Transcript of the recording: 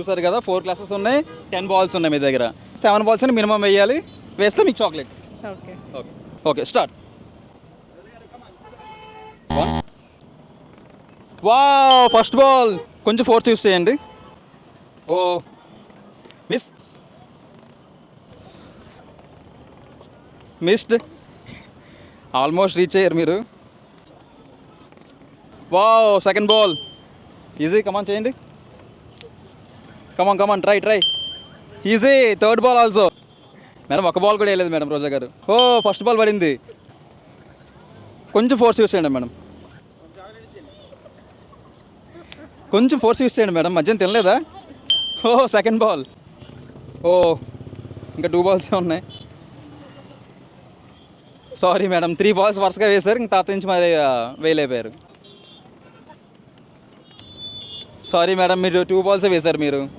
చూసారు కదా 4 క్లాసెస్ ఉన్నాయి, 10 బాల్స్ ఉన్నాయి మీ దగ్గర. 7 బాల్స్ అని మినిమం వేయాలి, వేస్తే మీకు chocolate. Okay. Okay okay start. Wow first ball, కొంచెం ఫోర్స్ యూస్ చేయండి. Oh miss, missed, almost reach అయ్యారు మీరు. Wow second ball, easy, come on చేయండి, come on try. Easy, third ball also. Madam ఒక బాల్ కూడా వేయలేదు మేడం రోజా గారు. ఓ ఫస్ట్ బాల్ పడింది, కొంచెం ఫోర్స్ యూస్ చేయండి మేడం, కొంచెం ఫోర్స్ యూస్ చేయండి మేడం, మధ్యన తినలేదా? ఓ సెకండ్ బాల్, ఓ ఇంకా 2 బాల్స్ ఉన్నాయి. సారీ మేడం, 3 బాల్స్ వరుసగా వేశారు, ఇంక తాత నుంచి మరి వేయలేకపోయారు. సారీ మేడం, మీరు 2 బాల్సే వేశారు మీరు.